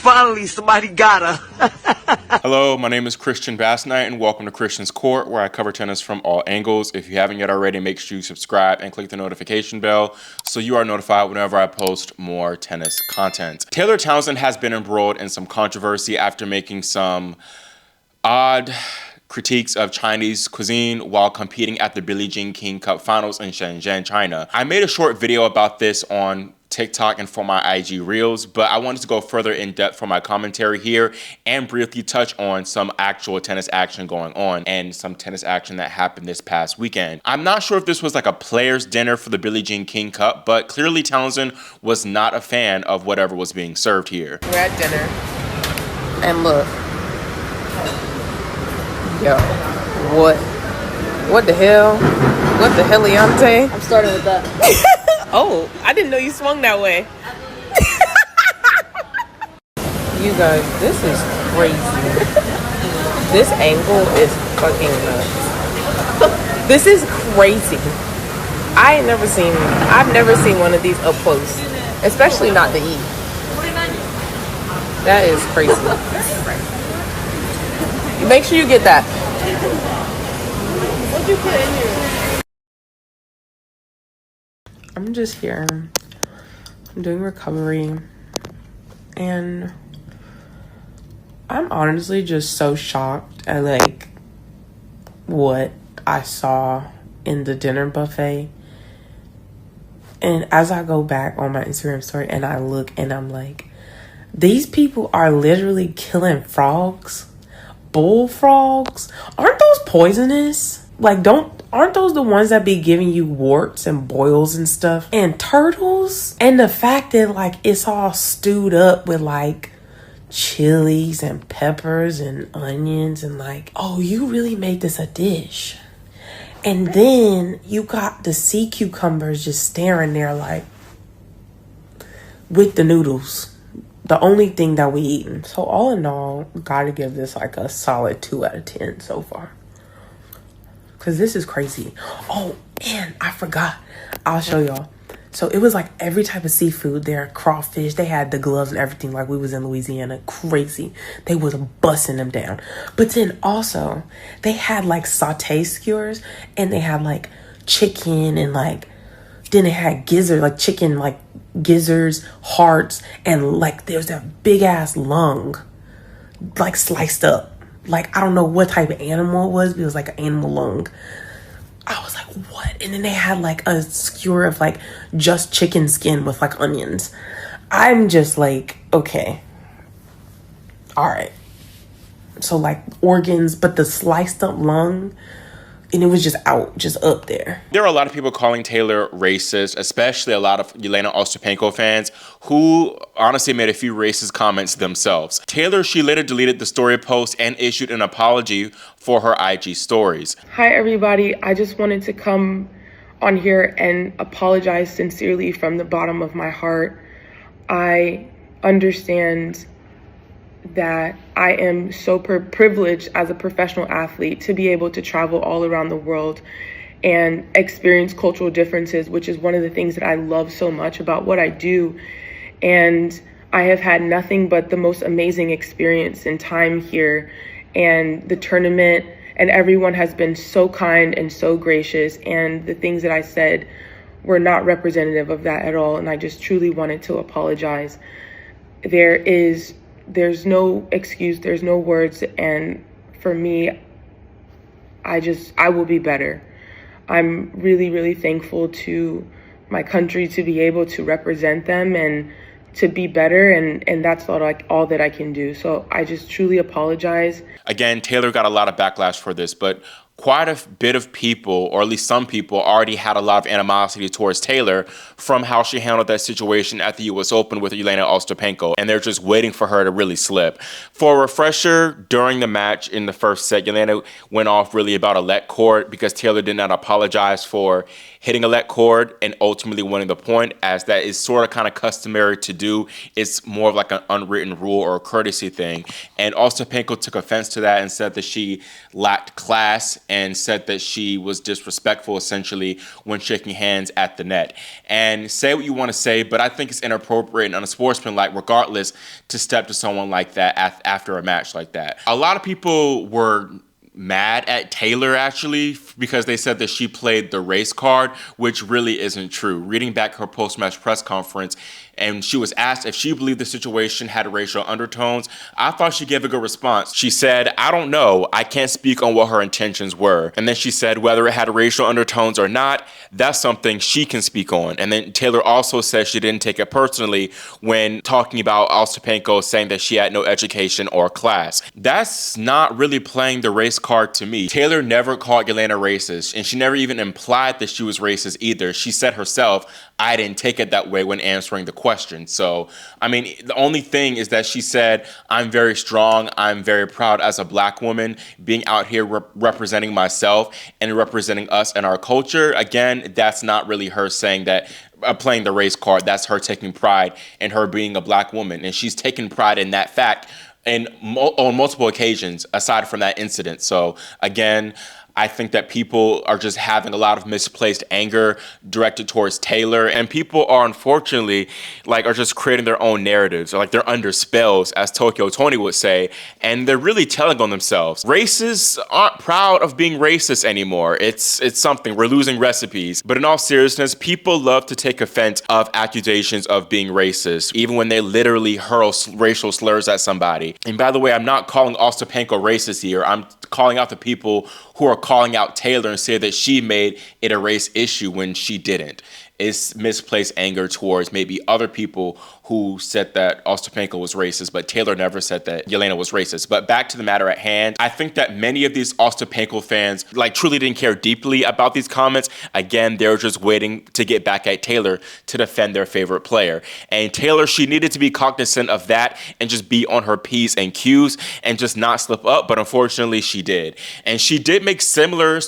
Finally, somebody got her. Hello, my name is Christian Bassnight, and welcome to Christian's Court, where I cover tennis from all angles. If you haven't yet already, make sure you subscribe and click the notification bell so you are notified whenever I post more tennis content. Taylor Townsend has been embroiled in some controversy after making some odd critiques of Chinese cuisine while competing at the Billie Jean King Cup Finals in Shenzhen, China. I made a short video about this on TikTok and for my IG Reels, but I wanted to go further in depth for my commentary here and briefly touch on some actual tennis action going on and some tennis action that happened this past weekend. I'm not sure if this was like a player's dinner for the Billie Jean King Cup, but clearly Townsend was not a fan of whatever was being served here. We're at dinner, and look, yo, what the hell? What the heliante? I'm starting with that. Oh, I didn't know you swung that way. You guys, this is crazy. This angle is fucking nuts. This is crazy. I've never seen one of these up close, especially not the E. That is crazy. Make sure you get that. What'd you put in here? I'm just here. I'm doing recovery. And I'm honestly just so shocked at like what I saw in the dinner buffet. And as I go back on my Instagram story and I look and I'm like, these people are literally killing frogs. Bullfrogs. Aren't those poisonous? Like, aren't those the ones that be giving you warts and boils and stuff? And turtles? And the fact that like it's all stewed up with like chilies and peppers and onions and like, oh, you really made this a dish. And then you got the sea cucumbers just staring there like with the noodles. The only thing that we eaten. So all in all, gotta give this like a solid 2 out of 10 so far. Cause this is crazy. Oh, and I forgot. I'll show y'all. So it was like every type of seafood there. Crawfish. They had the gloves and everything like we was in Louisiana. Crazy. They was busting them down. But then also, they had like saute skewers. And they had like chicken and like, then they had gizzard, like chicken, like gizzards, hearts. And like there's that big ass lung. Like sliced up. Like, I don't know what type of animal it was, but it was like an animal lung. I was like, what? And then they had like a skewer of like just chicken skin with like onions. I'm just like, okay. All right. So like organs, but the sliced up lung, and it was just up there. There are a lot of people calling Taylor racist, especially a lot of Jelena Ostapenko fans who honestly made a few racist comments themselves. Taylor, she later deleted the story post and issued an apology for her IG stories. Hi, everybody. I just wanted to come on here and apologize sincerely from the bottom of my heart. I understand that I am so privileged as a professional athlete to be able to travel all around the world and experience cultural differences, which is one of the things that I love so much about what I do. And I have had nothing but the most amazing experience and time here. And the tournament and everyone has been so kind and so gracious. And the things that I said were not representative of that at all. And I just truly wanted to apologize. There's no excuse, there's no words, and for me, I will be better. I'm really, really thankful to my country to be able to represent them and to be better, and that's all that I can do. So I just truly apologize. Again, Taylor got a lot of backlash for this, but quite a bit of people, or at least some people, already had a lot of animosity towards Taylor from how she handled that situation at the US Open with Jelena Ostapenko, and they're just waiting for her to really slip. For a refresher, during the match in the first set, Jelena went off really about a let court because Taylor did not apologize for hitting a let cord and ultimately winning the point, as that is sort of kind of customary to do. It's more of like an unwritten rule or a courtesy thing. And Ostapenko took offense to that and said that she lacked class and said that she was disrespectful essentially when shaking hands at the net. And say what you want to say, but I think it's inappropriate and unsportsmanlike regardless to step to someone like that after a match like that. A lot of people were mad at Taylor actually because they said that she played the race card, which really isn't true. Reading back her post-match press conference, and she was asked if she believed the situation had racial undertones, I thought she gave a good response. She said, "I don't know. I can't speak on what her intentions were." And then she said whether it had racial undertones or not, that's something she can speak on. And then Taylor also said she didn't take it personally when talking about Ostapenko saying that she had no education or class. That's not really playing the race card to me. Taylor never called Jelena racist, and she never even implied that she was racist either. She said herself, "I didn't take it that way" when answering the question. So, I mean, the only thing is that she said, "I'm very strong. I'm very proud as a black woman being out here representing myself and representing us and our culture." Again, that's not really her saying that, playing the race card. That's her taking pride in her being a black woman. And she's taken pride in that fact and on multiple occasions aside from that incident. So again, I think that people are just having a lot of misplaced anger directed towards Taylor, and people are unfortunately are just creating their own narratives, or they're under spells, as Tokyo Tony would say, and they're really telling on themselves. Racists aren't proud of being racist anymore. It's something, we're losing recipes. But in all seriousness, people love to take offense of accusations of being racist, even when they literally hurl racial slurs at somebody. And by the way, I'm not calling Ostapenko racist here. I'm calling out the people who are calling out Taylor and say that she made it a race issue when she didn't. It's misplaced anger towards maybe other people who said that Ostapenko was racist, but Taylor never said that Jelena was racist. But back to the matter at hand, I think that many of these Ostapenko fans truly didn't care deeply about these comments. Again, they're just waiting to get back at Taylor to defend their favorite player. And Taylor, she needed to be cognizant of that and just be on her P's and Q's and just not slip up. But unfortunately, she did. And she did make similar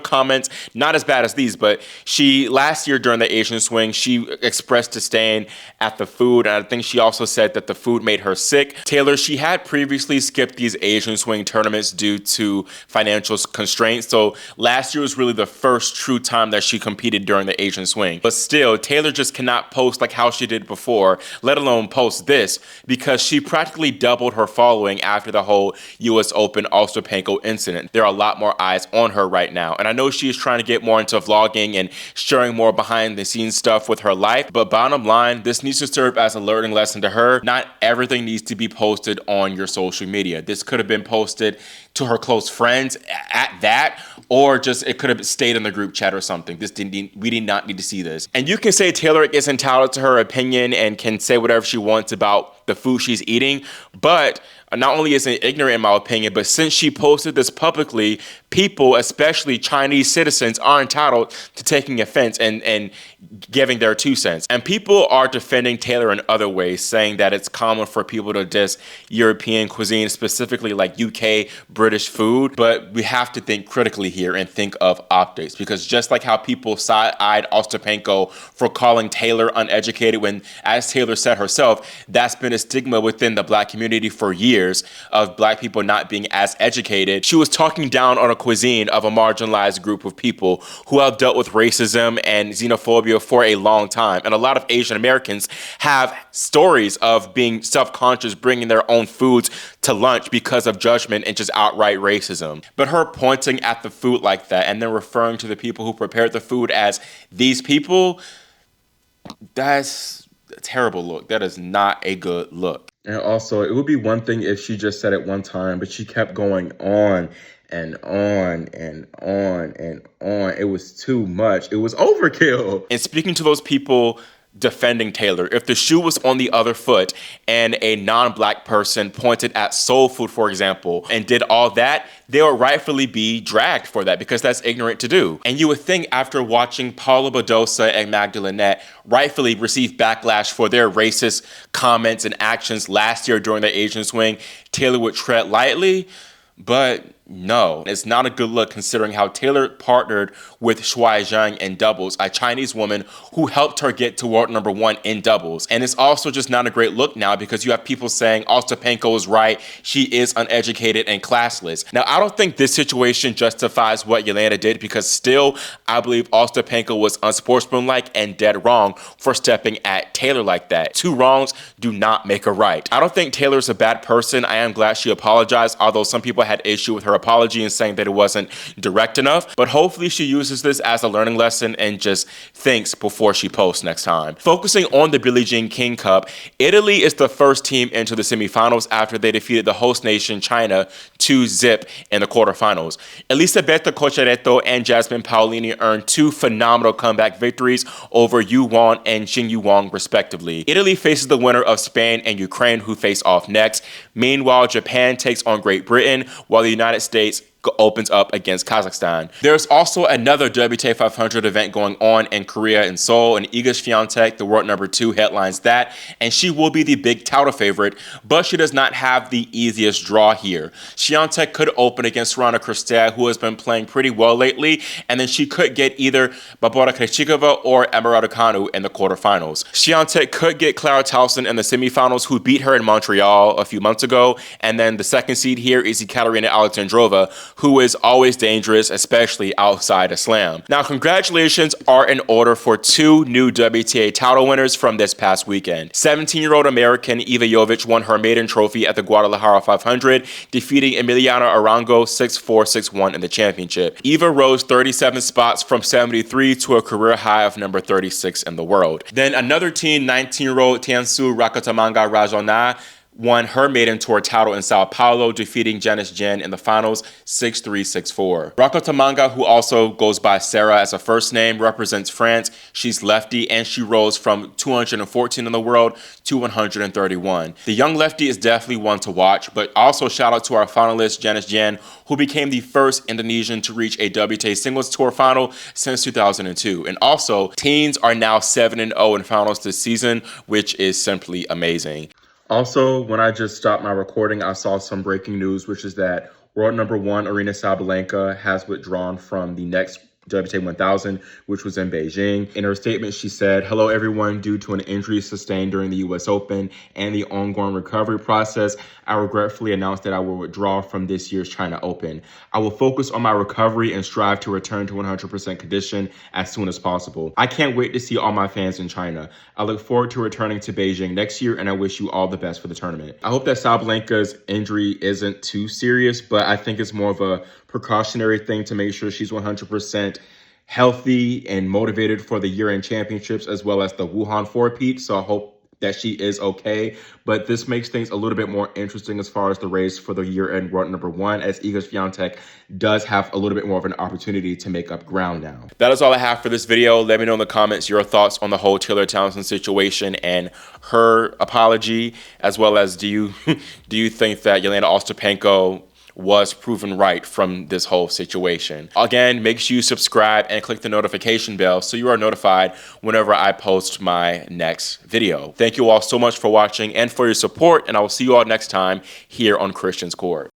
comments, not as bad as these, but she last year during the Asian swing, she expressed disdain at the food. And I think she also said that the food made her sick. Taylor, she had previously skipped these Asian swing tournaments due to financial constraints. So last year was really the first true time that she competed during the Asian swing. But still, Taylor just cannot post like how she did before, let alone post this, because she practically doubled her following after the whole US Open Ostapenko incident. There are a lot more eyes on her right now. And I know she is trying to get more into vlogging and sharing more behind the scenes stuff with her life. But bottom line, this needs to serve as a learning lesson to her. Not everything needs to be posted on your social media. This could have been posted to her close friends at that, or just it could have stayed in the group chat or something. We did not need to see this. And you can say Taylor is entitled to her opinion and can say whatever she wants about the food she's eating, but not only is it ignorant in my opinion, but since she posted this publicly, people, especially Chinese citizens, are entitled to taking offense and giving their 2 cents. And people are defending Taylor in other ways, saying that it's common for people to diss European cuisine, specifically UK, British food. But we have to think critically here and think of optics, because just like how people side-eyed Ostapenko for calling Taylor uneducated when, as Taylor said herself, that's been a stigma within the black community for years of black people not being as educated. She was talking down on a cuisine of a marginalized group of people who have dealt with racism and xenophobia for a long time. And a lot of Asian Americans have stories of being self-conscious, bringing their own foods to lunch because of judgment and just outright racism. But her pointing at the food like that and then referring to the people who prepared the food as these people, that's a terrible look. That is not a good look. And also, it would be one thing if she just said it one time, but she kept going on and on and on and on. It was too much. It was overkill. And speaking to those people defending Taylor, if the shoe was on the other foot and a non-black person pointed at soul food, for example, and did all that, they would rightfully be dragged for that because that's ignorant to do. And you would think after watching Paula Badosa and Magdalene rightfully receive backlash for their racist comments and actions last year during the Asian swing, Taylor would tread lightly, but No, it's not a good look considering how Taylor partnered with Shuai Zhang in doubles, a Chinese woman who helped her get to world number 1 in doubles. And it's also just not a great look now because you have people saying Ostapenko is right, she is uneducated and classless. Now, I don't think this situation justifies what Jelena did because still, I believe Ostapenko was unsportsmanlike and dead wrong for stepping at Taylor like that. 2 wrongs do not make a right. I don't think Taylor's a bad person. I am glad she apologized, although some people had issue with her apology and saying that it wasn't direct enough, but hopefully she uses this as a learning lesson and just thinks before she posts next time. Focusing on the Billie Jean King Cup, Italy is the first team into the semifinals after they defeated the host nation China 2-0 in the quarterfinals. Elisabetta Cocciaretto and Jasmine Paolini earned 2 phenomenal comeback victories over Yu Wang and Jing Yu Wang respectively. Italy faces the winner of Spain and Ukraine, who face off next. Meanwhile, Japan takes on Great Britain, while the United States opens up against Kazakhstan. There's also another WTA 500 event going on in Korea in Seoul, and Iga Swiatek, the world number 2, headlines that, and she will be the big title favorite, but she does not have the easiest draw here. Swiatek could open against Sorana Cîrstea, who has been playing pretty well lately, and then she could get either Barbora Krejcikova or Emma Raducanu in the quarterfinals. Swiatek could get Clara Townsend in the semifinals, who beat her in Montreal a few months ago, and then the second seed here is Ekaterina Alexandrova, who is always dangerous, especially outside a slam. Now, congratulations are in order for 2 new WTA title winners from this past weekend. 17-year-old American Iva Jovic won her maiden trophy at the Guadalajara 500, defeating Emiliana Arango 6-4, 6-1 in the championship. Iva rose 37 spots from 73 to a career high of number 36 in the world. Then another teen, 19-year-old Tiansu Rakatamanga Rajona, won her maiden tour title in Sao Paulo, defeating Janice Jen in the finals 6-3, 6-4. Rakatamanga, who also goes by Sarah as a first name, represents France. She's lefty, and she rose from 214 in the world to 131. The young lefty is definitely one to watch, but also shout out to our finalist, Janice Jen, who became the first Indonesian to reach a WTA singles tour final since 2002. And also, teens are now 7-0 in finals this season, which is simply amazing. Also, when I just stopped my recording, I saw some breaking news, which is that world number 1, Aryna Sabalenka, has withdrawn from the next WTA 1000, which was in Beijing. In her statement, she said, "Hello, everyone. Due to an injury sustained during the U.S. Open and the ongoing recovery process, I regretfully announce that I will withdraw from this year's China Open. I will focus on my recovery and strive to return to 100% condition as soon as possible. I can't wait to see all my fans in China. I look forward to returning to Beijing next year, and I wish you all the best for the tournament." I hope that Sabalenka's injury isn't too serious, but I think it's more of a precautionary thing to make sure she's 100% healthy and motivated for the year-end championships as well as the Wuhan 4-peat. So I hope that she is okay. But this makes things a little bit more interesting as far as the race for the year-end world number 1, as Iga Swiatek does have a little bit more of an opportunity to make up ground now. That is all I have for this video. Let me know in the comments your thoughts on the whole Taylor Townsend situation and her apology, as well as do you think that Jelena Ostapenko was proven right from this whole situation. Again, make sure you subscribe and click the notification bell so you are notified whenever I post my next video. Thank you all so much for watching and for your support, and I will see you all next time here on Christian's Court.